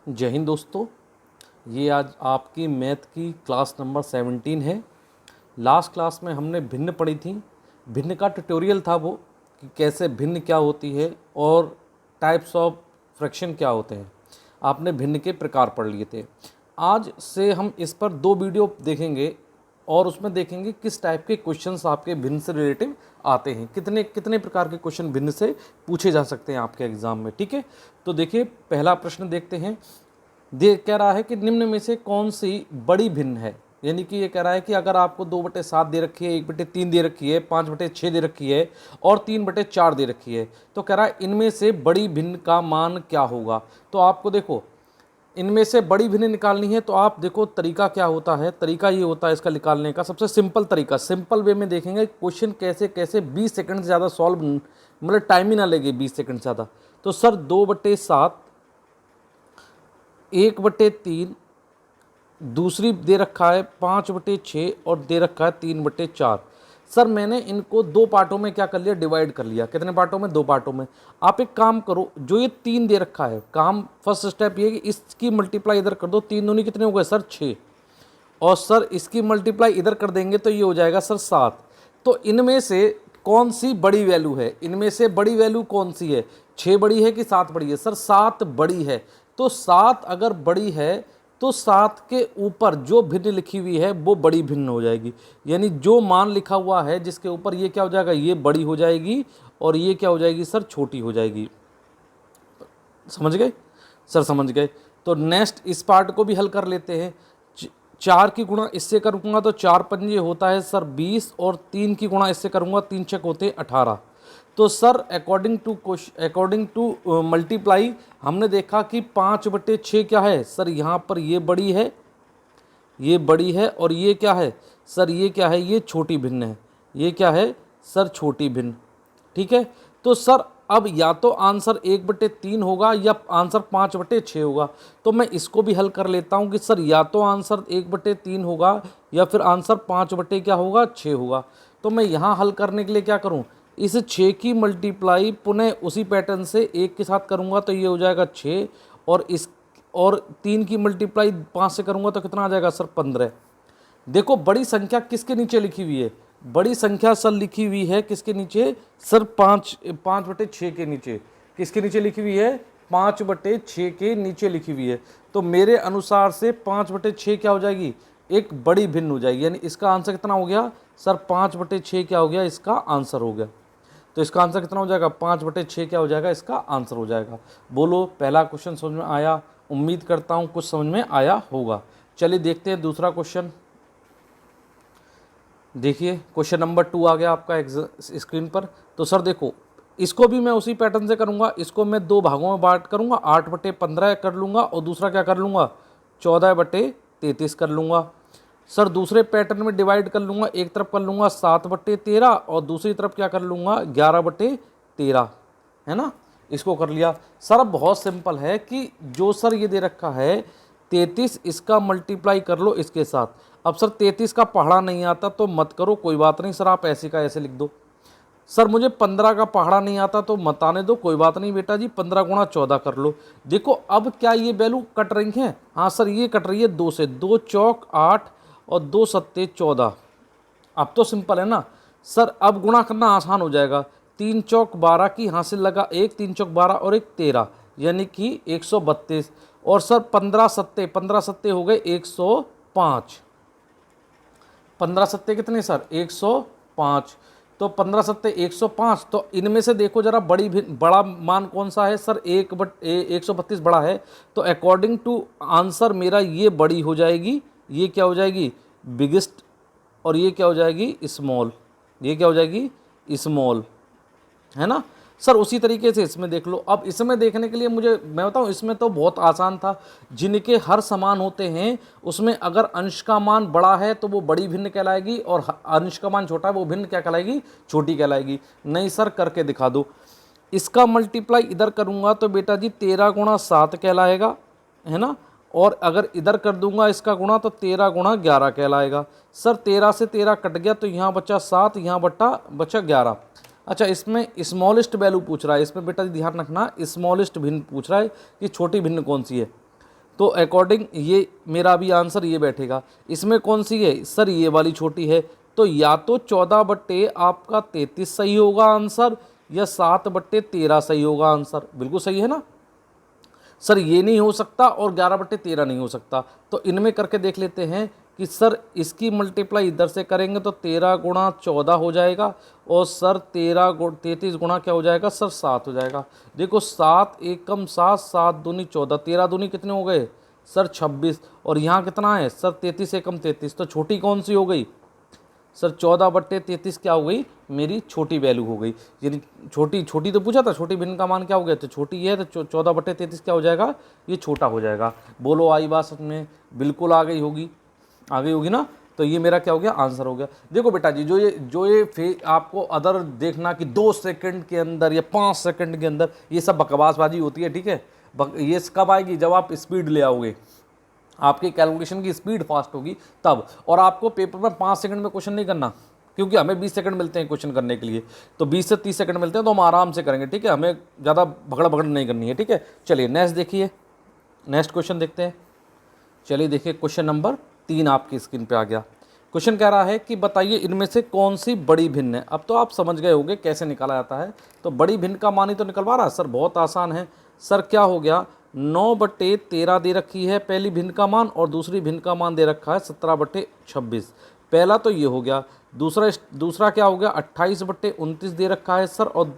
जय हिंद दोस्तों। ये आज आपकी मैथ की क्लास नंबर 17 है। लास्ट क्लास में हमने भिन्न पढ़ी थी। भिन्न का ट्यूटोरियल था वो कि कैसे भिन्न क्या होती है और टाइप्स ऑफ फ्रैक्शन क्या होते हैं। आपने भिन्न के प्रकार पढ़ लिए थे। आज से हम इस पर 2 वीडियो देखेंगे और उसमें देखेंगे किस टाइप के क्वेश्चंस आपके भिन्न से रिलेटिव आते हैं, कितने कितने प्रकार के क्वेश्चन भिन्न से पूछे जा सकते हैं आपके एग्जाम में। ठीक है, तो देखिए पहला प्रश्न देखते हैं। कह रहा है कि निम्न में से कौन सी बड़ी भिन्न है। यानी कि ये कह रहा है कि अगर आपको 2/7 दे रखी है, 1/3 दे रखी है, 5/6 दे रखी है और 3/4 दे रखी है, तो कह रहा है इनमें से बड़ी भिन्न का मान क्या होगा। तो आपको देखो इनमें से बड़ी भिन्न निकालनी है, तो आप देखो तरीका क्या होता है। तरीका ये होता है इसका निकालने का, सबसे सिंपल तरीका, सिंपल वे में देखेंगे क्वेश्चन कैसे कैसे 20 सेकंड से ज़्यादा सॉल्व, मतलब टाइम ही ना लगे 20 सेकंड से ज़्यादा। तो सर 2/7, 1/3, दूसरी दे रखा है 5/6 और दे रखा है 3/4। सर मैंने इनको 2 पार्टों में क्या कर लिया, डिवाइड कर लिया। कितने पार्टों में? 2 पार्टों में। आप एक काम करो, जो ये 3 दे रखा है, काम फर्स्ट स्टेप ये है कि इसकी मल्टीप्लाई इधर कर दो। 3 दूनी कितने हो गए सर? 6। और सर इसकी मल्टीप्लाई इधर कर देंगे तो ये हो जाएगा सर 7। तो इनमें से कौन सी बड़ी वैल्यू है? इनमें से बड़ी वैल्यू कौन सी है? 6 बड़ी है कि 7 बड़ी है? सर 7 बड़ी है। तो 7 अगर बड़ी है तो 7 के ऊपर जो भिन्न लिखी हुई है वो बड़ी भिन्न हो जाएगी। यानी जो मान लिखा हुआ है जिसके ऊपर ये क्या हो जाएगा, ये बड़ी हो जाएगी और ये क्या हो जाएगी सर, छोटी हो जाएगी। समझ गए सर? समझ गए। तो नेक्स्ट इस पार्ट को भी हल कर लेते हैं। 4 की गुणा इससे करूँगा तो 4 पंजे होता है सर 20 और 3 की गुणा इससे करूँगा 3 छक होते हैं 18। तो सर अकॉर्डिंग टू मल्टीप्लाई हमने देखा कि 5/6 क्या है सर, यहाँ पर ये बड़ी है, ये बड़ी है और ये क्या है सर, ये क्या है, ये छोटी भिन्न है। ये क्या है सर, छोटी भिन्न। ठीक है, तो सर अब या तो आंसर 1/3 होगा या आंसर 5/6 होगा। तो मैं इसको भी हल कर लेता हूँ कि सर या तो आंसर 1/3 होगा या फिर आंसर 5/6 होगा। तो मैं यहाँ हल करने के लिए क्या करूँ, इस 6 की मल्टीप्लाई पुनः उसी पैटर्न से 1 के साथ करूँगा तो ये हो जाएगा 6 और 3 की मल्टीप्लाई 5 से करूँगा तो कितना आ जाएगा सर, 15। देखो बड़ी संख्या किसके नीचे लिखी हुई है? बड़ी संख्या सर लिखी हुई है किसके नीचे सर, 5/6 के नीचे। किसके नीचे लिखी हुई है? 5/6 के नीचे लिखी हुई है। तो मेरे अनुसार से 5/6 क्या हो जाएगी, एक बड़ी भिन्न हो जाएगी। यानी इसका आंसर कितना हो गया सर, 5/6 क्या हो गया, इसका आंसर हो गया। तो इसका आंसर कितना हो जाएगा, 5/6 क्या हो जाएगा, इसका आंसर हो जाएगा। बोलो पहला क्वेश्चन समझ में आया? उम्मीद करता हूँ कुछ समझ में आया होगा। चलिए देखते हैं दूसरा क्वेश्चन। देखिए क्वेश्चन नंबर 2 आ गया आपका स्क्रीन पर। तो सर देखो इसको भी मैं उसी पैटर्न से करूँगा। इसको मैं 2 भागों में बांट करूँगा, 8/15 कर लूँगा और दूसरा क्या कर लूँगा, 14/33 कर लूँगा। सर दूसरे पैटर्न में डिवाइड कर लूँगा, एक तरफ कर लूँगा 7/13 और दूसरी तरफ क्या कर लूँगा 11/13, है ना। इसको कर लिया। सर अब बहुत सिंपल है कि जो सर ये दे रखा है 33, इसका मल्टीप्लाई कर लो इसके साथ। अब सर 33 का पहाड़ा नहीं आता तो मत करो, कोई बात नहीं सर, आप ऐसे का ऐसे लिख दो। सर मुझे 15 का पहाड़ा नहीं आता तो मत आने दो, कोई बात नहीं बेटा जी, 15 गुणा 14 कर लो। देखो अब क्या ये वैल्यू कट रही है? हाँ सर ये कट रही है 2 से। 2 चौक 8 और 2 सत्ते 14। अब तो सिंपल है ना सर, अब गुणा करना आसान हो जाएगा। 3 चौक 12 की हासिल लगा 1, 3 चौक 12 और 1 13, यानी कि 132। और सर 15 सत्ते हो गए 105। 15 सत्ते कितने सर, 105। तो 15 सत्ते 105। तो इनमें से देखो जरा बड़ा मान कौन सा है सर, 132 बड़ा है। तो अकॉर्डिंग टू आंसर मेरा ये बड़ी हो जाएगी, ये क्या हो जाएगी बिगेस्ट, और ये क्या हो जाएगी स्मॉल। ये क्या हो जाएगी स्मॉल, है ना सर। उसी तरीके से इसमें देख लो। अब इसमें देखने के लिए मैं बताऊं, इसमें तो बहुत आसान था। जिनके हर समान होते हैं उसमें अगर अंश का मान बड़ा है तो वो बड़ी भिन्न कहलाएगी और अंश का मान छोटा है वो भिन्न क्या कहलाएगी, छोटी कहलाएगी। नहीं सर करके दिखा दो। इसका मल्टीप्लाई इधर करूंगा तो बेटा जी 13 गुणा 7 कहलाएगा, है ना। और अगर इधर कर दूंगा इसका गुणा तो 13 गुणा 11 कहलाएगा। सर 13 से 13 कट गया तो यहाँ बचा 7, यहाँ बचा 11। अच्छा इसमें स्मॉलेस्ट वैल्यू पूछ रहा है। इसमें बेटा ध्यान रखना स्मॉलेस्ट भिन्न पूछ रहा है कि छोटी भिन्न कौन सी है। तो अकॉर्डिंग ये मेरा भी आंसर ये बैठेगा। इसमें कौन सी है सर, ये वाली छोटी है। तो या तो 14/, आपका 33 सही होगा आंसर, या 7/13 सही होगा आंसर। बिल्कुल सही है ना सर, ये नहीं हो सकता और 11/13 नहीं हो सकता। तो इनमें करके देख लेते हैं कि सर इसकी मल्टीप्लाई इधर से करेंगे तो 13 गुणा 14 हो जाएगा, और सर 33 गुणा क्या हो जाएगा सर 7 हो जाएगा। देखो 7 एकम 7, 7 दूनी 14, 13 दूनी कितने हो गए सर 26, और यहाँ कितना है सर 33 एकम 33। तो छोटी कौन सी हो गई सर 14/33 क्या हो गई मेरी छोटी वैल्यू हो गई। यानी छोटी तो पूछा था, छोटी भिन्न का मान क्या हो गया, तो छोटी है तो 14/33 क्या हो जाएगा, ये छोटा हो जाएगा। बोलो आई बात समझ में, बिल्कुल आ गई होगी ना। तो ये मेरा क्या हो गया आंसर हो गया। देखो बेटा जी, जो ये आपको अदर देखना कि 2 सेकंड के अंदर या 5 सेकंड के अंदर, ये सब बकवासबाजी होती है, ठीक है। ये कब आएगी, जब आप स्पीड ले आओगे, आपकी कैलकुलेशन की स्पीड फास्ट होगी तब। और आपको पेपर में 5 सेकंड में क्वेश्चन नहीं करना, क्योंकि हमें 20 सेकंड मिलते हैं क्वेश्चन करने के लिए, तो 20 से 30 सेकंड मिलते हैं, तो हम आराम से करेंगे, ठीक है। हमें ज़्यादा भगड़ नहीं करनी है, ठीक है। चलिए नेक्स्ट देखिए, नेक्स्ट क्वेश्चन देखते हैं। चलिए देखिए क्वेश्चन नंबर 3 आपकी स्क्रीन पे आ गया। क्वेश्चन कह रहा है कि बताइए इनमें से कौन सी बड़ी भिन्न है। अब तो आप समझ गए होंगे कैसे निकाला जाता है। तो बड़ी भिन्न का मान ही तो निकलवा रहा है सर, बहुत आसान है सर। क्या हो गया, 9/13 दे रखी है पहली भिन्न का मान, और दूसरी भिन्न का मान दे रखा है 17/26। पहला तो ये हो गया। दूसरा क्या हो गया, 28/29 दे रखा है सर, और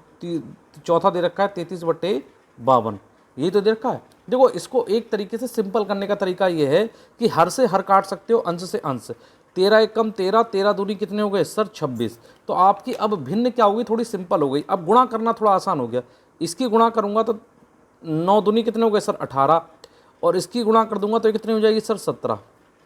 चौथा दे रखा है 33/52। यही तो दे रखा है। देखो इसको एक तरीके से सिंपल करने का तरीका ये है कि हर से हर काट सकते हो, अंश से अंश। 13 एकम 13, 13 दूनी कितने हो गए सर 26। तो आपकी अब भिन्न क्या होगी, थोड़ी सिंपल हो गई। अब गुणा करना थोड़ा आसान हो गया। इसकी गुणा करूंगा तो 9 दूनी कितने हो गए सर 18, और इसकी गुणा कर दूंगा तो कितनी हो जाएगी सर 17।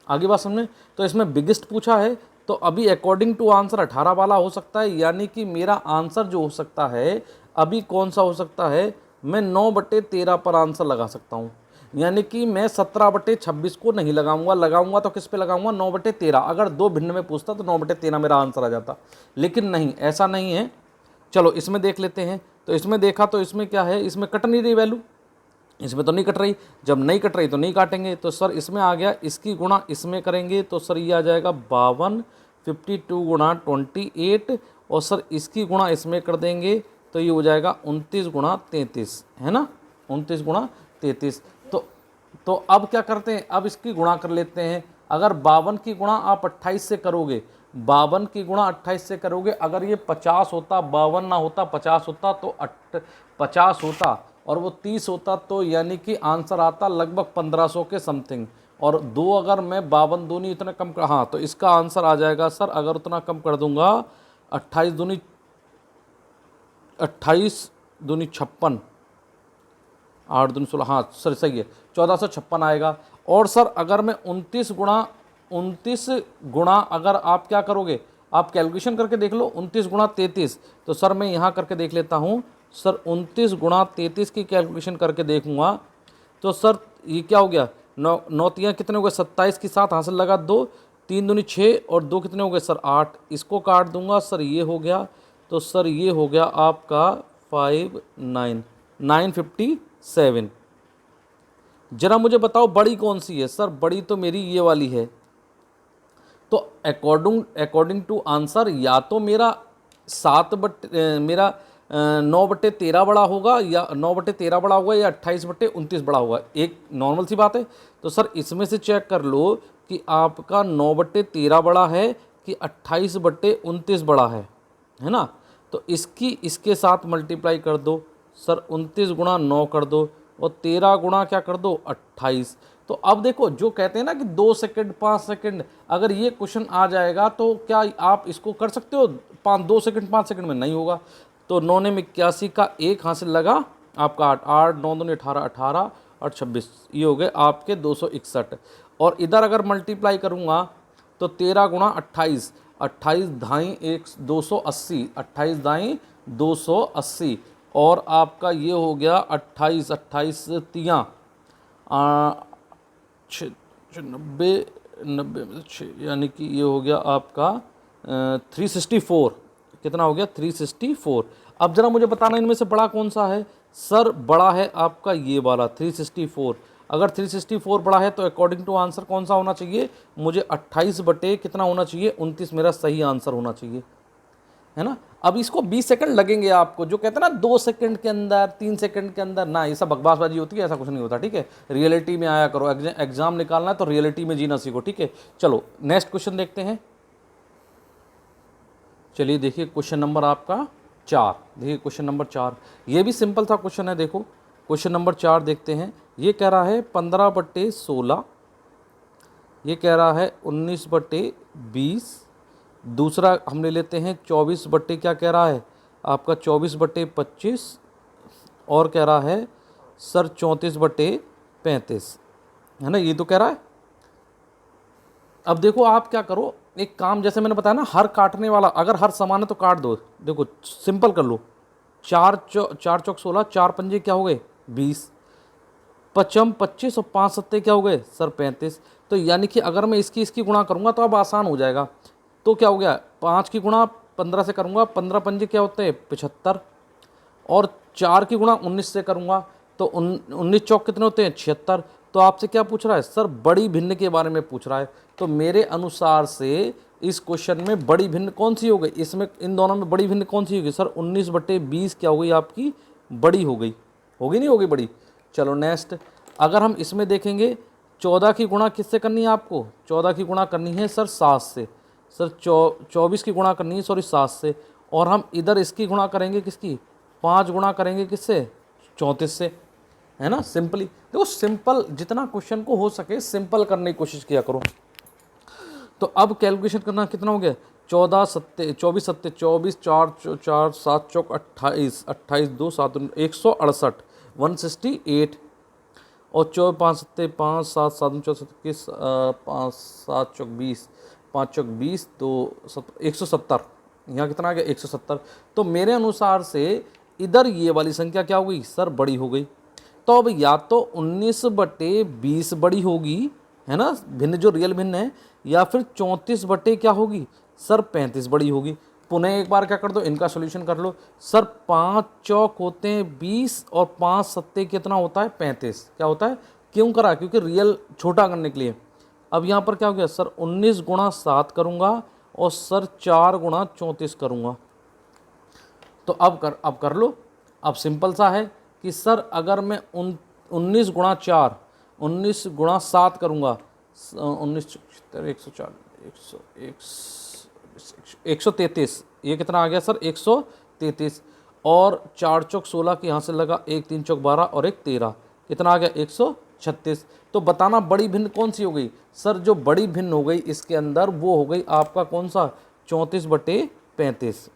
आगे बात समझे। तो इसमें बिगेस्ट पूछा है, तो अभी अकॉर्डिंग टू आंसर 18 वाला हो सकता है, यानी कि मेरा आंसर जो हो सकता है अभी कौन सा हो सकता है, मैं 9/13 पर आंसर लगा सकता हूँ। यानी कि मैं 17/26 को नहीं लगाऊंगा तो किस पे लगाऊंगा 9/13। अगर 2 भिन्न में पूछता तो 9/13 मेरा आंसर आ जाता, लेकिन नहीं, ऐसा नहीं है। चलो इसमें देख लेते हैं। तो इसमें देखा तो इसमें क्या है, इसमें कट नहीं रही वैल्यू, इसमें तो नहीं कट रही। जब नहीं कट रही तो नहीं काटेंगे। तो सर इसमें आ गया, इसकी गुणा इसमें करेंगे तो सर ये आ जाएगा 52, 52 गुणा 28, और सर इसकी गुणा इसमें कर देंगे तो ये हो जाएगा 29 गुणा 33, है ना, 29 गुणा 33। तो अब क्या करते हैं, अब इसकी गुणा कर लेते हैं। अगर 52 की गुणा आप 28 से करोगे, 52 की गुणा 28 से करोगे, अगर ये 50 होता, 52 ना होता 50 होता, तो 50 होता और वो 30 होता, तो यानी कि आंसर आता लगभग 1500 के समथिंग। और 2 अगर मैं 52 दूनी इतना कम कर, हाँ, तो इसका आंसर आ जाएगा सर, अगर उतना कम कर दूंगा 28 दूनी 56, 8 दूनी 16, हाँ सर सही है, 1456 आएगा। और सर अगर मैं 29 गुणा अगर आप क्या करोगे, आप कैलकुलेशन करके देख लो, 29 गुणा 33। तो सर मैं यहाँ करके देख लेता हूँ सर, 29 गुणा 33 की कैलकुलेशन करके देखूंगा तो सर ये क्या हो गया, 9 3 कितने हो गए 27 के साथ हासिल लगा 2, 3 दूनी 6 और 2 कितने हो गए सर 8। इसको काट दूंगा सर, ये हो गया। तो सर ये हो गया आपका 957। जरा मुझे बताओ बड़ी कौन सी है सर, बड़ी तो मेरी ये वाली है। तो अकॉर्डिंग टू आंसर या तो मेरा 9/13 बड़ा होगा, या 9/13 बड़ा होगा, या 28/29 बड़ा होगा। एक नॉर्मल सी बात है। तो सर इसमें से चेक कर लो कि आपका 9/13 बड़ा है कि 28/29 बड़ा है ना। तो इसके साथ मल्टीप्लाई कर दो सर, 29 गुणा 9 कर दो, और 13 गुणा क्या कर दो 28। तो अब देखो जो कहते हैं ना कि 2 सेकंड 5 सेकंड, अगर ये क्वेश्चन आ जाएगा तो क्या आप इसको कर सकते हो 2 सेकंड 5 सेकंड में? नहीं होगा। तो 9 ने 81 का 1 हासिल लगा आपका 8, 8 9 दूनी 18, 18 और 26, ये हो गए आपके 261। और इधर अगर मल्टीप्लाई करूँगा तो 13 गुणा 28, 28 धाई 280, 28 धाई 280, और आपका ये हो गया 28 3 90, यानी कि ये हो गया आपका 364। कितना हो गया 364। अब जरा मुझे बताना इनमें से बड़ा कौन सा है सर? बड़ा है आपका ये वाला 364। अगर 364 बड़ा है तो अकॉर्डिंग टू आंसर कौन सा होना चाहिए, मुझे 28 बटे कितना होना चाहिए, 29 मेरा सही आंसर होना चाहिए, है ना। अब इसको 20 सेकंड लगेंगे आपको, जो कहते हैं ना 2 सेकंड के अंदर 3 सेकंड के अंदर, ना ये सब बकवासबाजी होती है, ऐसा कुछ नहीं होता, ठीक है। रियलिटी में आया करो, एग्जाम निकालना है तो रियलिटी में जीना सीखो, ठीक है। चलो नेक्स्ट क्वेश्चन देखते हैं। चलिए देखिए क्वेश्चन नंबर आपका 4, देखिए क्वेश्चन नंबर 4, ये भी सिंपल सा क्वेश्चन है। देखो क्वेश्चन नंबर 4 देखते हैं। ये कह रहा है 15/16, ये कह रहा है 19/20, दूसरा हम ले लेते हैं 24 बट्टे क्या कह रहा है आपका 24/25, और कह रहा है सर 34/35, है ना, ये तो कह रहा है। अब देखो आप क्या करो, एक काम जैसे मैंने बताया ना, हर काटने वाला अगर हर समान है तो काट दो। देखो सिंपल कर लो, 4 चौक 16, 4 पंजे क्या हो गए 20, 5 25 और 5 सत्ते क्या हो गए सर 35। तो यानी कि अगर मैं इसकी गुणा करूंगा तो अब आसान हो जाएगा। तो क्या हो गया, 5 की गुणा 15 से करूंगा, 15 पंजे क्या होते हैं 75, और 4 की गुणा 19 से करूंगा तो 19 चौक कितने होते हैं 76। तो आपसे क्या पूछ रहा है सर, बड़ी भिन्न के बारे में पूछ रहा है। तो मेरे अनुसार से इस क्वेश्चन में बड़ी भिन्न कौन सी हो गई, इसमें इन दोनों में बड़ी भिन्न कौन सी होगी सर, 19/20 क्या हो गई आपकी बड़ी हो गई, होगी नहीं होगी बड़ी। चलो नेक्स्ट, अगर हम इसमें देखेंगे 14 की गुणा किससे करनी है आपको, 14 की गुणा करनी है सर 7 से, सर 24 की गुणा करनी है सॉरी 7 से, और हम इधर इसकी गुणा करेंगे किसकी, 5 गुणा करेंगे किससे 34 से, है ना। सिंपली देखो, सिंपल जितना क्वेश्चन को हो सके सिंपल करने की कोशिश किया करो। तो अब कैलकुलेशन करना कितना हो गया, 14 सत्ते 24 सत्ते 24, 4 4 7 चौक 28, 28 2 7 168, 168, और 5 सत्ते 5 7 7 21, 5 7 चौक 20, 5 चौक 20 2 170, यहाँ कितना आ गया 170। तो मेरे अनुसार से इधर ये वाली संख्या क्या हो गई सर बड़ी हो गई। तो अब या तो 19/20 बड़ी होगी, है ना, भिन्न जो रियल भिन्न है, या फिर 34 बटे क्या होगी सर 35 बड़ी होगी। पुनः एक बार क्या कर दो, इनका सॉल्यूशन कर लो। सर 5 चौक होते हैं 20 और 5 सत्ते कितना होता है 35, क्या होता है, क्यों करा, क्योंकि रियल छोटा करने के लिए। अब यहाँ पर क्या हो गया सर 19 गुणा 7 करूँगा और सर 4 गुणा 34 करूँगा। तो अब कर लो। अब सिंपल सा है कि सर अगर मैं 19 गुणा 4 19 गुणा 7 करूँगा, 19 104 133, ये कितना आ गया सर 133, और 4 चौक 16 की यहाँ से लगा, 1 3 चौक 12 और 1 13, कितना आ गया 136। तो बताना बड़ी भिन्न कौन सी हो गई सर, जो बड़ी भिन्न हो गई इसके अंदर वो हो गई आपका कौन सा 34/35,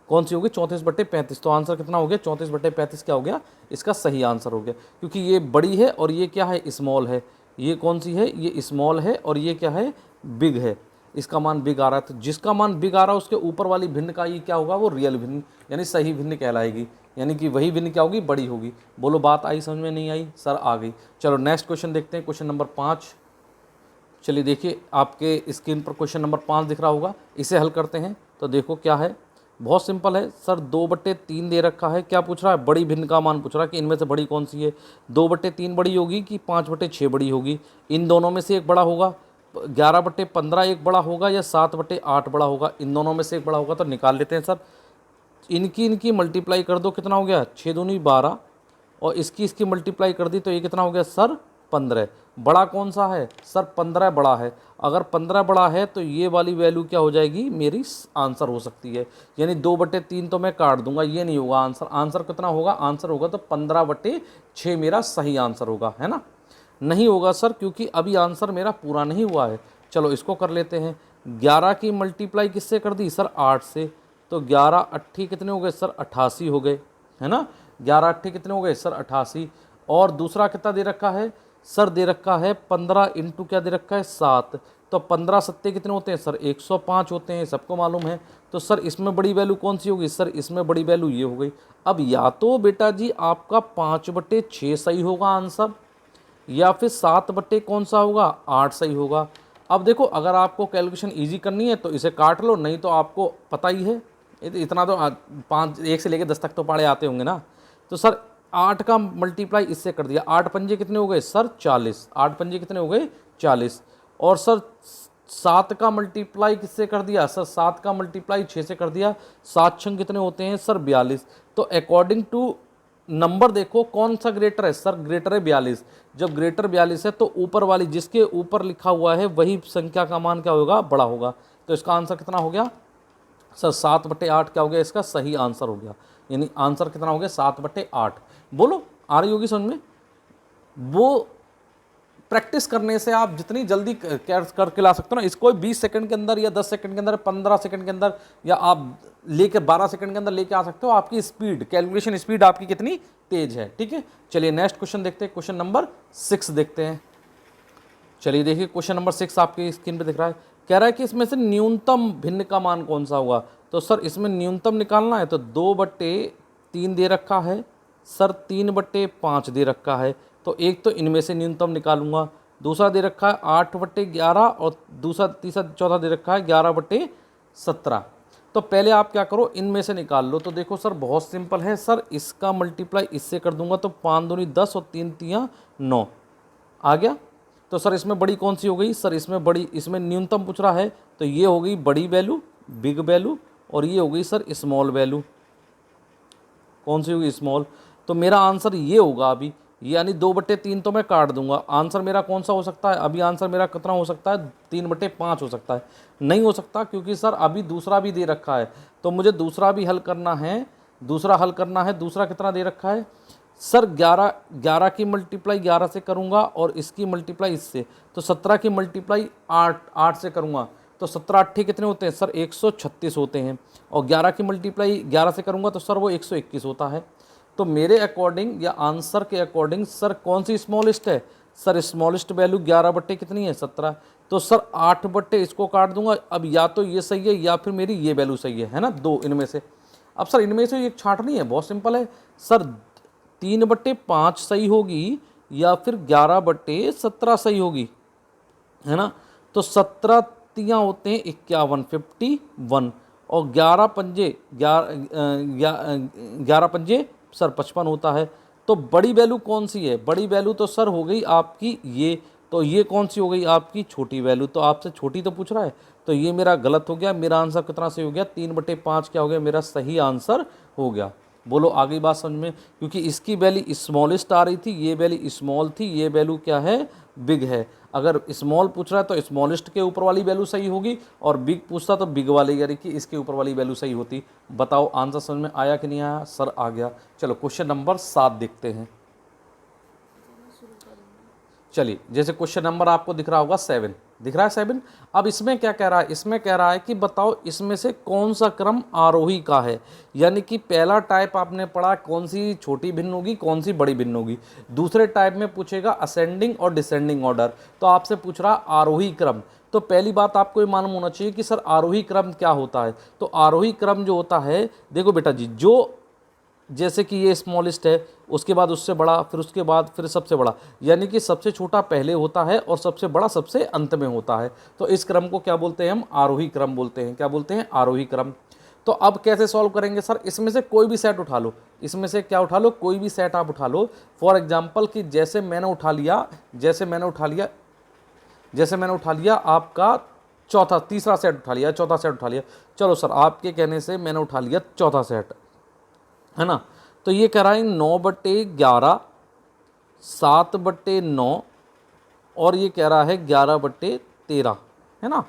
कौन सी होगी 34/35। तो आंसर कितना हो गया 34/35 क्या हो गया, इसका सही आंसर हो गया, क्योंकि ये बड़ी है और ये क्या है स्मॉल है। ये कौन सी है, ये स्मॉल है और ये क्या है बिग है, इसका मान बिग आ रहा है। तो जिसका मान बिग आ रहा है उसके ऊपर वाली भिन्न का ये क्या होगा, वो रियल भिन्न यानी सही भिन्न कहलाएगी, यानी कि वही भिन्न क्या होगी बड़ी होगी। बोलो बात आई समझ में, नहीं आई सर आ गई। चलो नेक्स्ट क्वेश्चन देखते हैं, क्वेश्चन नंबर 5। चलिए देखिए आपके स्क्रीन पर क्वेश्चन नंबर 5 दिख रहा होगा, इसे हल करते हैं। तो देखो क्या है, बहुत सिंपल है सर, 2/3 दे रखा है, क्या पूछ रहा है बड़ी भिन्न का मान पूछ रहा है कि इनमें से बड़ी कौन सी है, 2/3 बड़ी होगी कि 5/6 बड़ी होगी, इन दोनों में से एक बड़ा होगा, 11/15 एक बड़ा होगा या 7/8 बड़ा होगा, इन दोनों में से एक बड़ा होगा। तो निकाल लेते हैं सर, इनकी मल्टीप्लाई कर दो, कितना हो गया 6 दूनी 12, और इसकी मल्टीप्लाई कर दी तो ये कितना हो गया सर 15। बड़ा कौन सा है सर 15 बड़ा है, अगर 15 बड़ा है तो ये वाली वैल्यू क्या हो जाएगी मेरी आंसर हो सकती है, यानी 2/3 तो मैं काट दूंगा, ये नहीं होगा आंसर। आंसर कितना होगा, आंसर होगा तो 15/6 मेरा सही आंसर होगा, है ना। नहीं होगा सर क्योंकि अभी आंसर मेरा पूरा नहीं हुआ है। चलो इसको कर लेते हैं, 11 की मल्टीप्लाई किससे कर दी सर 8 से, तो 11 8 कितने हो गए सर 88 हो गए, है ना। 11 8 कितने हो गए सर 88, और दूसरा कितना दे रखा है सर, दे रखा है 15 इंटू क्या दे रखा है 7, तो 15 सत्ते कितने होते हैं सर 105 होते हैं, सबको मालूम है। तो सर इसमें बड़ी वैल्यू कौन सी होगी सर, इसमें बड़ी वैल्यू ये हो गई। अब या तो बेटा जी आपका 5/6 सही होगा आंसर, या फिर 7 कौन सा होगा 8 सही होगा। अब देखो अगर आपको कैलकुलेशन ईजी करनी है तो इसे काट लो, नहीं तो आपको पता ही है इतना तो 1 से लेकर 10 तक तो पढ़े आते होंगे ना। तो सर 8 का मल्टीप्लाई इससे कर दिया, 8 पंजे कितने हो गए सर 40, 8 पंजे कितने हो गए 40। और सर 7 का मल्टीप्लाई किससे कर दिया सर, 7 का मल्टीप्लाई 6 से कर दिया, 7 छंग कितने होते हैं सर 42। तो अकॉर्डिंग टू नंबर देखो कौन सा ग्रेटर है सर, ग्रेटर है 42। जब ग्रेटर 42 है तो ऊपर वाली जिसके ऊपर लिखा हुआ है वही संख्या का मान क्या होगा, बड़ा होगा। तो इसका आंसर कितना हो गया सर 7/8 क्या हो गया, इसका सही आंसर हो गया। यानी आंसर कितना हो गया 7/8। बोलो आ रही होगी समझ में। वो प्रैक्टिस करने से आप जितनी जल्दी करके ला सकते हो ना, इसको 20 सेकंड के अंदर या 10 सेकंड के अंदर, 15 सेकंड के अंदर, या आप लेकर 12 सेकंड के अंदर लेके आ सकते हो। आपकी स्पीड, कैलकुलेशन स्पीड आपकी कितनी तेज है। ठीक है, चलिए नेक्स्ट क्वेश्चन देखते हैं, क्वेश्चन नंबर 6 देखते हैं। चलिए देखिए क्वेश्चन नंबर 6 आपकी स्क्रीन पे दिख रहा है। कह रहा है कि इसमें से न्यूनतम भिन्न का मान कौन सा होगा। तो सर इसमें न्यूनतम निकालना है तो 2/3 दे रखा है सर, 3/5 दे रखा है। तो एक तो इनमें से न्यूनतम निकालूंगा, दूसरा दे रखा है 8/11 और दूसरा तीसरा चौथा दे रखा है 11/17। तो पहले आप क्या करो, इनमें से निकाल लो। तो देखो सर बहुत सिंपल है सर, इसका मल्टीप्लाई इससे कर दूंगा तो 5 दूनी 10 और 3 तियाँ 9 आ गया। तो सर इसमें बड़ी कौन सी हो गई सर, इसमें बड़ी, इसमें न्यूनतम पूछ रहा है तो ये हो गई बड़ी वैल्यू, बिग वैल्यू, और ये हो गई सर स्मॉल वैल्यू। कौन सी होगी स्मॉल। तो मेरा आंसर ये होगा अभी, यानी 2/3 तो मैं काट दूंगा। आंसर मेरा कौन सा हो सकता है अभी, आंसर मेरा कितना हो सकता है 3/5 हो सकता है। नहीं हो सकता क्योंकि सर अभी दूसरा भी दे रखा है, तो मुझे दूसरा भी हल करना है, दूसरा हल करना है। दूसरा कितना दे रखा है सर 11 की मल्टीप्लाई 11 से करूंगा और इसकी मल्टीप्लाई इससे, तो 17 की मल्टीप्लाई 8 से करूंगा तो 17 कितने होते हैं सर 136 होते हैं। और 11 की मल्टीप्लाई 11 से करूंगा तो सर वो 121 होता है। तो मेरे अकॉर्डिंग या आंसर के अकॉर्डिंग सर कौन सी स्मॉलेस्ट है सर, स्मॉलेस्ट वैल्यू 11 कितनी है 17। तो सर 8 इसको काट दूंगा। अब या तो ये सही है या फिर मेरी ये वैल्यू सही है ना, दो इनमें से। अब सर इनमें से एक छांटनी है, बहुत सिंपल है सर, 3/5 सही होगी या फिर 11/17 सही होगी, है ना। तो 17 तियाँ होते हैं 51, 51, और 11 पंजे 11 पंजे सर 55 होता है। तो बड़ी वैल्यू कौन सी है, बड़ी वैल्यू तो सर हो गई आपकी ये, तो ये कौन सी हो गई आपकी छोटी वैल्यू। तो आपसे छोटी तो पूछ रहा है, तो ये मेरा गलत हो गया। मेरा आंसर कितना सही हो गया 3/5 क्या हो गया मेरा सही आंसर हो गया। बोलो आ गई बात समझ में, क्योंकि इसकी वैल्यू स्मॉलेस्ट आ रही थी, ये वैल्यू स्मॉल थी, ये वैल्यू क्या है बिग है। अगर स्मॉल पूछ रहा है तो स्मॉलेस्ट के ऊपर वाली वैल्यू सही होगी, और बिग पूछता तो बिग वाली यानी कि इसके ऊपर वाली वैल्यू सही होती। बताओ आंसर समझ में आया कि नहीं आया सर, आ गया। चलो क्वेश्चन नंबर 7 देखते हैं। चलिए जैसे क्वेश्चन नंबर आपको दिख रहा होगा 7, दिख रहा है 7। अब इसमें क्या कह रहा है, इसमें कह रहा है कि बताओ इसमें से कौन सा क्रम आरोही का है। यानी कि पहला टाइप आपने पढ़ा कौन सी छोटी भिन्न होगी कौन सी बड़ी भिन्न होगी। दूसरे टाइप में पूछेगा असेंडिंग और डिसेंडिंग ऑर्डर, तो आपसे पूछ रहा आरोही क्रम। तो पहली बात आपको ये मालूम होना चाहिए कि सर आरोही क्रम क्या होता है। तो आरोही क्रम जो होता है, देखो बेटा जी, जो जैसे कि ये स्मॉलेस्ट है, उसके बाद उससे बड़ा, फिर उसके बाद फिर सबसे बड़ा, यानी कि सबसे छोटा पहले होता है और सबसे बड़ा सबसे अंत में होता है। तो इस क्रम को क्या बोलते हैं हम, आरोही क्रम बोलते हैं। क्या बोलते हैं, आरोही क्रम। तो अब कैसे सॉल्व करेंगे सर, इसमें से कोई भी सेट उठा लो, इसमें से क्या उठा लो, कोई भी सेट आप उठा लो। फॉर एग्जाम्पल कि जैसे मैंने उठा लिया आपका तीसरा सेट उठा लिया, चौथा सेट उठा लिया। चलो सर आपके कहने से मैंने उठा लिया चौथा सेट, है ना। तो ये कह रहा है 9/11, 7/9, और ये कह रहा है 11/13, है ना।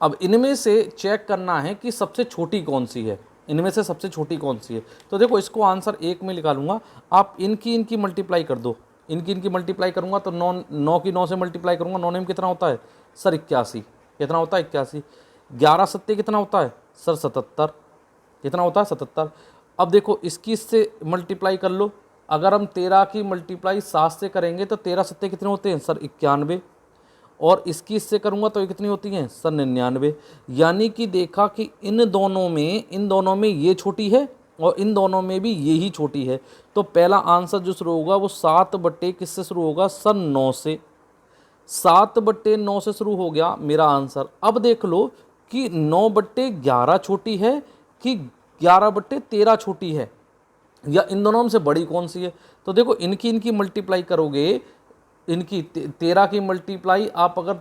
अब इनमें से चेक करना है कि सबसे छोटी कौन सी है, इनमें से सबसे छोटी कौन सी है। तो देखो इसको आंसर 1 में निकालूंगा, आप इनकी मल्टीप्लाई कर दो, इनकी मल्टीप्लाई करूंगा तो 9 की 9 से मल्टीप्लाई करूंगा, 9 में कितना होता है सर 81, कितना होता है 81। 11 सत्ते कितना होता है सर 77, कितना होता है 77। अब देखो इसकी इससे मल्टीप्लाई कर लो, अगर हम 13 की मल्टीप्लाई 7 से करेंगे तो 13 सत्ते कितने होते हैं सर 91, और इसकी इससे करूँगा तो ये कितनी होती हैं सर 99। यानी कि देखा कि इन दोनों में ये छोटी है और इन दोनों में भी ये ही छोटी है। तो पहला आंसर जो शुरू होगा वो 7 किससे शुरू होगा सर 9 से, 7/9 से शुरू हो गया मेरा आंसर। अब देख लो कि 9/11 छोटी है कि 11/13 छोटी है। या इन दोनों में से बड़ी कौन सी है? तो देखो इनकी इनकी मल्टीप्लाई करोगे, इनकी 13 की मल्टीप्लाई आप अगर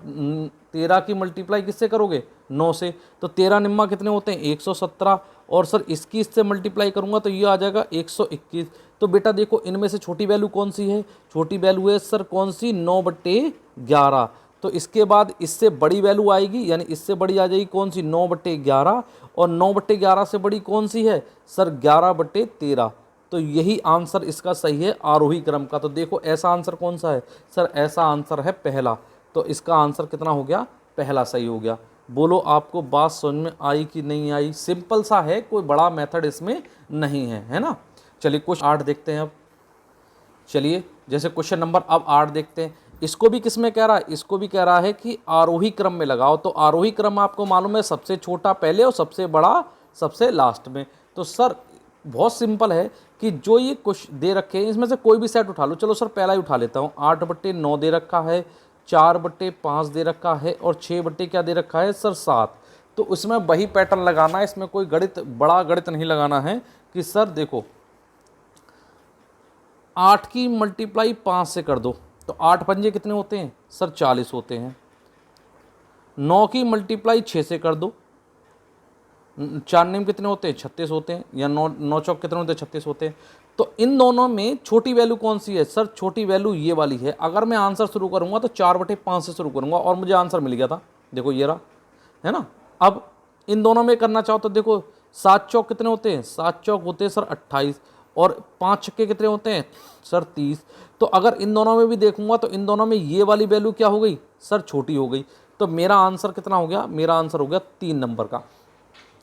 13 की मल्टीप्लाई किससे करोगे? 9 से। तो 13 निम्मा कितने होते हैं? 117। और सर इसकी इससे मल्टीप्लाई करूंगा तो ये आ जाएगा 121। तो बेटा देखो इनमें से छोटी वैल्यू कौन सी है? छोटी वैल्यू है सर कौन सी? 9/11। तो इसके बाद इससे बड़ी वैल्यू आएगी, यानी इससे बड़ी आ जाएगी कौन सी? 9/11। और 9/11 से बड़ी कौन सी है सर? 11/13। तो यही आंसर इसका सही है आरोही क्रम का। तो देखो ऐसा आंसर कौन सा है सर? ऐसा आंसर है पहला। तो इसका आंसर कितना हो गया? पहला सही हो गया। बोलो आपको बात समझ में आई कि नहीं आई? सिंपल सा है, कोई बड़ा मेथड इसमें नहीं है ना। चलिए क्वेश्चन 8 देखते हैं अब। चलिए जैसे क्वेश्चन नंबर अब 8 देखते हैं। इसको भी किस में कह रहा है? इसको भी कह रहा है कि आरोही क्रम में लगाओ। तो आरोही क्रम आपको मालूम है, सबसे छोटा पहले और सबसे बड़ा सबसे लास्ट में। तो सर बहुत सिंपल है कि जो ये क्वेश्चन दे रखे हैं इसमें से कोई भी सेट उठा लो। चलो सर पहला ही उठा लेता हूँ। 8/9 दे रखा है, 4/5 दे रखा है और 6 क्या दे रखा है सर? 7। तो उसमें वही पैटर्न लगाना है, इसमें कोई गणित बड़ा गणित नहीं लगाना है कि सर देखो 8 की मल्टीप्लाई 5 से कर दो तो 8 पंजे कितने होते हैं सर? 40 होते हैं। 9 की मल्टीप्लाई 6 से कर दो, 4 निम कितने होते हैं? 36 होते हैं। या 9 चौक कितने होते हैं? 36 होते हैं। तो इन दोनों में छोटी वैल्यू कौन सी है सर? छोटी वैल्यू ये वाली है। अगर मैं आंसर शुरू करूंगा तो 4/5 से शुरू करूंगा और मुझे आंसर मिल गया था। देखो ये रहा, है ना। अब इन दोनों में करना चाहो तो देखो 7 चौक कितने होते हैं? 7 चौक होते हैं सर 28। और 5 छक्के कितने होते हैं सर? 30। तो अगर इन दोनों में भी देखूंगा तो इन दोनों में ये वाली वैल्यू क्या हो गई सर? छोटी हो गई। तो मेरा आंसर कितना हो गया? मेरा आंसर हो गया 3 नंबर का।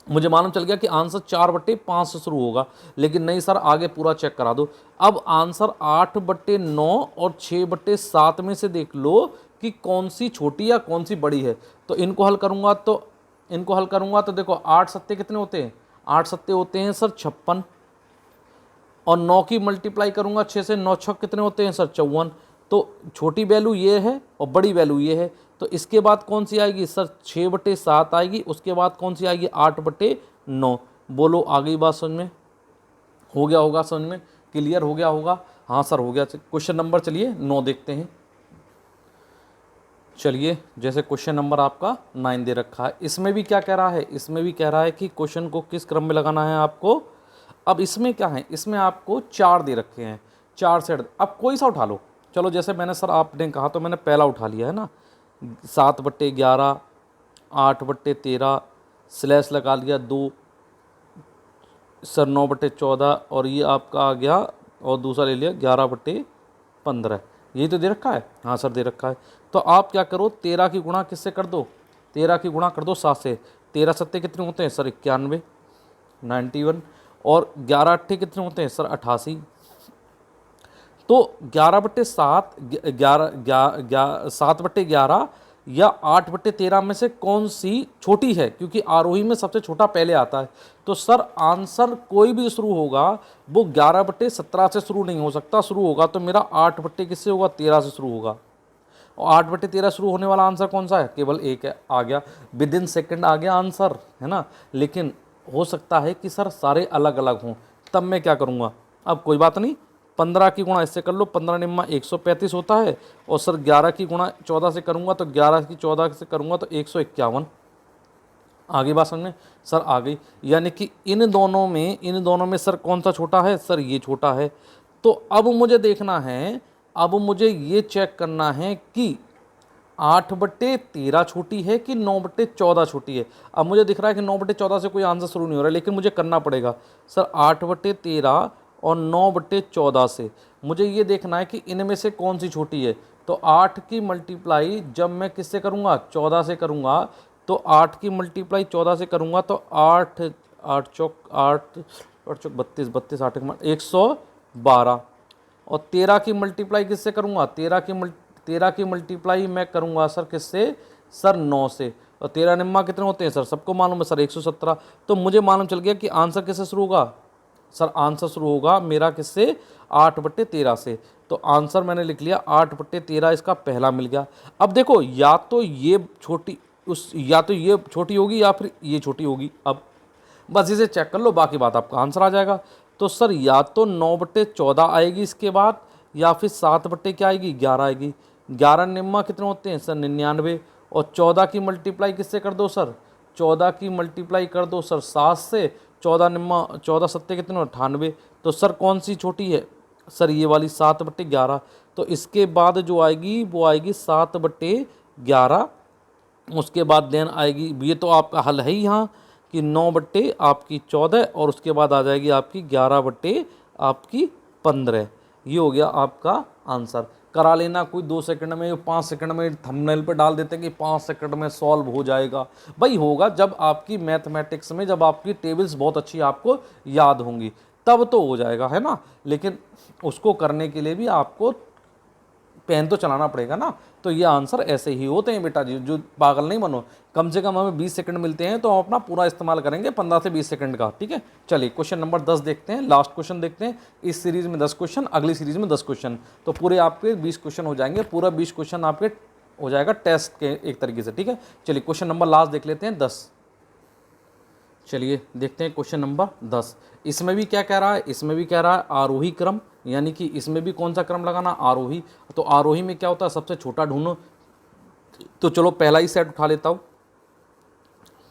मुझे मालूम चल गया कि आंसर 4/5 से शुरू होगा, लेकिन नहीं सर आगे पूरा चेक करा दो। अब आंसर 8/9 और 6/7 में से देख लो कि कौन सी छोटी या कौन सी बड़ी है। तो इनको हल करूंगा तो देखो 8 सत्ते कितने होते हैं? 8 सत्ते होते हैं सर 56। और 9 की मल्टीप्लाई करूंगा 6 से, 9 छक कितने होते हैं सर? 54। तो छोटी वैल्यू ये है और बड़ी वैल्यू ये है। तो इसके बाद कौन सी आएगी सर? 6/7 आएगी। उसके बाद कौन सी आएगी? 8/9। बोलो आ गई बात समझ में? हो गया होगा समझ में? क्लियर हो गया होगा? हाँ सर हो गया। क्वेश्चन नंबर चलिए 9 देखते हैं। चलिए जैसे क्वेश्चन नंबर आपका 9 दे रखा है, इसमें भी क्या कह रहा है? इसमें भी कह रहा है कि क्वेश्चन को किस क्रम में लगाना है आपको। अब इसमें क्या है? इसमें आपको 4 दे रखे हैं, 4 सेट। अब कोई सा उठा लो। चलो जैसे मैंने सर आपने कहा तो मैंने पहला उठा लिया है ना, 7/11, 8/13 स्लैश लगा लिया 2 सर, 9/14 और ये आपका आ गया और दूसरा ले लिया 11/15। यही तो दे रखा है। हाँ सर दे रखा है। तो आप क्या करो, 13 की गुणा किससे कर दो? 13 की गुणा कर दो 7 से। 13 सत्ते कितने होते हैं सर? 91, 91। और 11 अट्ठे कितने होते हैं सर? 88। तो 11/7, 7/11 या 8/13 में से कौन सी छोटी है? क्योंकि आरोही में सबसे छोटा पहले आता है। तो सर आंसर कोई भी शुरू होगा वो 11/17 से शुरू नहीं हो सकता। शुरू होगा तो मेरा 8/किससे होगा? 13 से शुरू होगा। और 8/13 शुरू होने वाला आंसर कौन सा है? केवल एक है। आ गया, विद इन सेकेंड आ गया आंसर, है ना। लेकिन हो सकता है कि सर सारे अलग अलग हों, तब मैं क्या करूँगा? अब कोई बात नहीं, 15 की गुणा इससे कर लो, 15 निम्मा 135 होता है। और सर 11 की गुणा 14 से करूँगा तो 11 की 14 से करूँगा तो 151। आगे बात समझ में? सर आ गई। यानी कि इन दोनों में सर कौन सा छोटा है? सर ये छोटा है। तो अब मुझे देखना है, अब मुझे ये चेक करना है कि 8/13 छोटी है कि 9/14 छोटी है। अब मुझे दिख रहा है कि 9/14 से कोई आंसर शुरू नहीं हो रहा है, लेकिन मुझे करना पड़ेगा सर 8/13 और 9/14 से। मुझे ये देखना है कि इनमें से कौन सी छोटी है। तो 8 की मल्टीप्लाई जब मैं किससे करूँगा? 14 से करूँगा। तो 8 की मल्टीप्लाई 14 से करूँगा तो 8 8 चौक 8 8 चौक 32, 32 8 112। और 13 की मल्टीप्लाई किससे करूँगा? 13 की मल्टीप्लाई मैं करूँगा सर किससे? सर 9 से। और 13 निम्मा कितने होते हैं सर? सबको मालूम है सर 117। तो मुझे मालूम चल गया कि आंसर किससे शुरू होगा? सर आंसर शुरू होगा मेरा किससे? 8/13 से। तो आंसर मैंने लिख लिया 8/13, इसका पहला मिल गया। अब देखो या तो ये छोटी होगी या फिर ये छोटी होगी। अब बस इसे चेक कर लो, बाकी बात आपका आंसर आ जाएगा। तो सर या तो 9/14 आएगी इसके बाद, या फिर 7 क्या आएगी 11 आएगी। 11 निम्मा कितने होते हैं सर 99, और 14 की मल्टीप्लाई किससे कर दो सर, 14 की मल्टीप्लाई कर दो सर 7 से, 14 निम्मा 14 सत्ते कितने 98। तो सर कौन सी छोटी है सर, ये वाली 7/11। तो इसके बाद जो आएगी वो आएगी 7/11। उसके बाद देन आएगी, ये तो आपका हल है ही यहाँ कि 9/14 और उसके बाद आ जाएगी आपकी 11/15। ये हो गया आपका आंसर। करा लेना कोई 2 सेकंड में, 5 सेकंड में थंबनेल पे डाल देते हैं कि 5 सेकंड में सॉल्व हो जाएगा। भाई होगा जब आपकी मैथमेटिक्स में, जब आपकी टेबल्स बहुत अच्छी आपको याद होंगी तब तो हो जाएगा, है ना। लेकिन उसको करने के लिए भी आपको पेन तो चलाना पड़ेगा ना। तो ये आंसर ऐसे ही होते हैं बेटा जी, जो पागल नहीं बनो। कम से कम हमें 20 सेकंड मिलते हैं तो हम अपना पूरा इस्तेमाल करेंगे 15 से 20 सेकंड का, ठीक है। चलिए क्वेश्चन नंबर 10 देखते हैं, लास्ट क्वेश्चन देखते हैं। इस सीरीज में 10 क्वेश्चन, अगली सीरीज में 10 क्वेश्चन, तो पूरे आपके 20 क्वेश्चन हो जाएंगे। पूरा 20 क्वेश्चन आपके हो जाएगा टेस्ट के एक तरीके से, ठीक है। चलिए क्वेश्चन नंबर लास्ट देख लेते हैं 10। चलिए देखते हैं क्वेश्चन नंबर 10। इसमें भी क्या कह रहा है, इसमें भी कह रहा है आरोही क्रम, यानी कि इसमें भी कौन सा क्रम लगाना, आरोही। तो आरोही में क्या होता है, सबसे छोटा ढूंढो। तो चलो पहला ही सेट उठा लेता हूँ।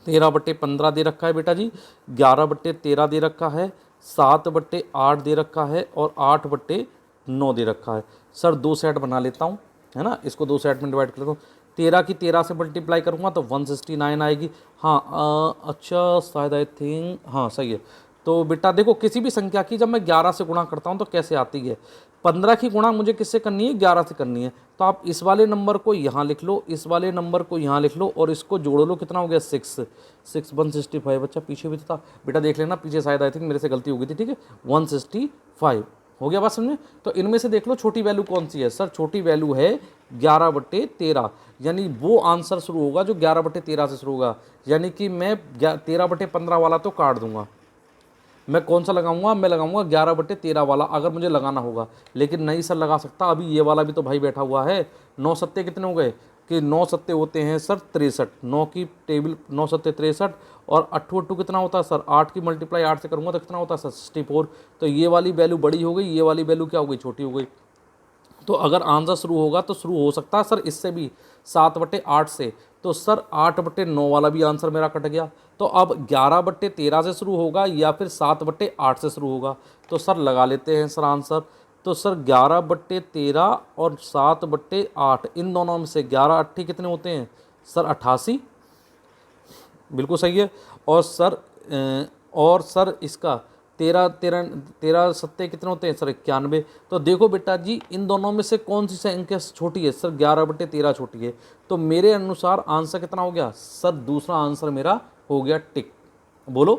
13/15 दे रखा है बेटा जी, 11/13 दे रखा है, 7/8 दे रखा है और 8/9 दे रखा है। सर 2 सेट बना लेता हूँ, है ना। इसको 2 सेट में डिवाइड कर लेता हूँ। 13 की 13 से मल्टीप्लाई करूँगा तो 169 आएगी। हाँ अच्छा शायद आई थिंक, हाँ सही है। तो बेटा देखो किसी भी संख्या की जब मैं 11 से गुणा करता हूँ तो कैसे आती है। 15 की गुणा मुझे किससे करनी है, 11 से करनी है। तो आप इस वाले नंबर को यहाँ लिख लो, इस वाले नंबर को यहाँ लिख लो और इसको जोड़ लो, कितना हो गया 6 165। अच्छा पीछे भी था बेटा, देख लेना पीछे, शायद आई थिंक मेरे से गलती हो गई थी, ठीक है। 165 हो गया, बात समझे। तो इनमें से देख लो छोटी वैल्यू कौन सी है। सर छोटी वैल्यू है 11/13, यानी वो आंसर शुरू होगा जो 11/13 से शुरू होगा। यानी कि मैं 13/15 वाला तो काट दूंगा, मैं कौन सा लगाऊंगा, मैं लगाऊंगा 11/13 वाला अगर मुझे लगाना होगा। लेकिन नहीं सर लगा सकता, अभी ये वाला भी तो भाई बैठा हुआ है। 9 सत्ते कितने हो गए कि 9 सत्ते होते हैं सर 63, 9 की टेबल 9 सत्ते 63, और 8 कितना होता है सर, 8 की मल्टीप्लाई 8 से करूँगा तो कितना होता है सर 64। तो ये वाली वैल्यू बड़ी हो गई, ये वाली वैल्यू क्या हो गई, छोटी हो गई। तो अगर आंसर शुरू होगा तो शुरू हो सकता है सर इससे भी 7/8 से। तो सर 8/9 वाला भी आंसर मेरा कट गया। तो अब 11/13 से शुरू होगा या फिर 7/8 से शुरू होगा। तो सर लगा लेते हैं सर आंसर। तो सर 11/13 और 7/8 इन दोनों में से 11 8 कितने होते हैं सर 88, बिल्कुल सही है। और सर इसका 13 सत्ते कितने होते हैं सर 91। तो देखो बेटा जी इन दोनों में से कौन सी संख्या छोटी है सर, 11/13 छोटी है। तो मेरे अनुसार आंसर कितना हो गया सर, दूसरा आंसर मेरा हो गया टिक। बोलो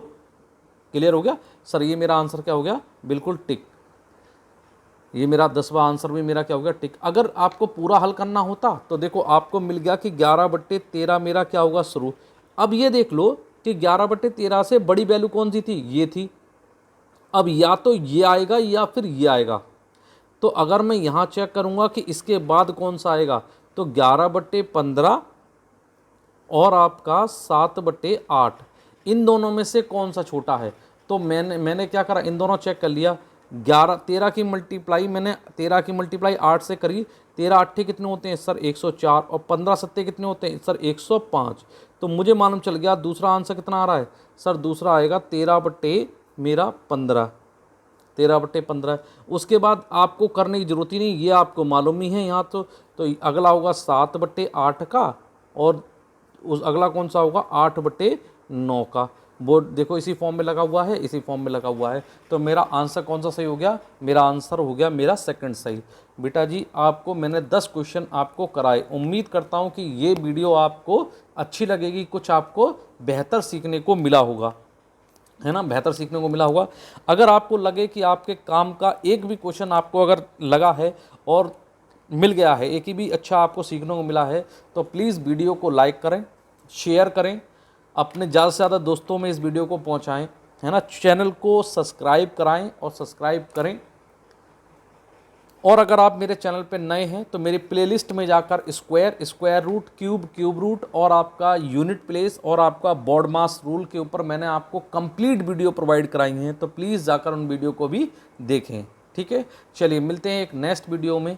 क्लियर हो गया सर, ये मेरा आंसर क्या हो गया, बिल्कुल टिक। ये मेरा 10वां आंसर भी मेरा क्या हो गया, टिक। अगर आपको पूरा हल करना होता तो देखो आपको मिल गया कि 11/13 मेरा क्या होगा शुरू। अब ये देख लो कि 11/13 से बड़ी वैल्यू कौन सी थी, ये थी। अब या तो ये आएगा या फिर ये आएगा। तो अगर मैं यहाँ चेक करूँगा कि इसके बाद कौन सा आएगा, तो 11/15 और आपका 7/8 इन दोनों में से कौन सा छोटा है। तो मैंने क्या करा, इन दोनों चेक कर लिया। 13 की मल्टीप्लाई मैंने 13 की मल्टीप्लाई 8 से करी। 13 8 कितने होते हैं सर 104, और 15 सत्ते कितने होते हैं सर 105। तो मुझे मालूम चल गया दूसरा आंसर कितना आ रहा है सर, दूसरा आएगा 13/15। 13/15। उसके बाद आपको करने की जरूरत ही नहीं, ये आपको मालूम ही है यहाँ। तो अगला होगा 7/8 का, और उस अगला कौन सा होगा 8/9 का। बोर्ड देखो इसी फॉर्म में लगा हुआ है, इसी फॉर्म में लगा हुआ है। तो मेरा आंसर कौन सा सही हो गया, मेरा आंसर हो गया मेरा सेकंड सही। बेटा जी आपको मैंने 10 क्वेश्चन आपको कराए। उम्मीद करता हूँ कि ये वीडियो आपको अच्छी लगेगी, कुछ आपको बेहतर सीखने को मिला होगा, है ना, बेहतर सीखने को मिला होगा। अगर आपको लगे कि आपके काम का एक भी क्वेश्चन आपको अगर लगा है और मिल गया है, एक ही भी अच्छा आपको सीखने को मिला है, तो प्लीज़ वीडियो को लाइक करें, शेयर करें, अपने ज़्यादा से ज़्यादा दोस्तों में इस वीडियो को पहुंचाएं, है ना। चैनल को सब्सक्राइब कराएं और सब्सक्राइब करें। और अगर आप मेरे चैनल पे नए हैं तो मेरी प्लेलिस्ट में जाकर square, square root, cube, cube root और आपका यूनिट प्लेस और आपका बॉड मास रूल के ऊपर मैंने आपको कंप्लीट वीडियो प्रोवाइड कराई हैं, तो प्लीज़ जाकर उन वीडियो को भी देखें। ठीक है, चलिए मिलते हैं एक नेक्स्ट वीडियो में,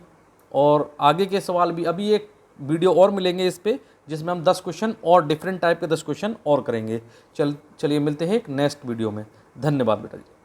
और आगे के सवाल भी, अभी एक वीडियो और मिलेंगे इस पे जिसमें हम 10 क्वेश्चन और डिफरेंट टाइप के 10 क्वेश्चन और करेंगे। चलिए मिलते हैं एक नेक्स्ट वीडियो में। धन्यवाद बेटा जी।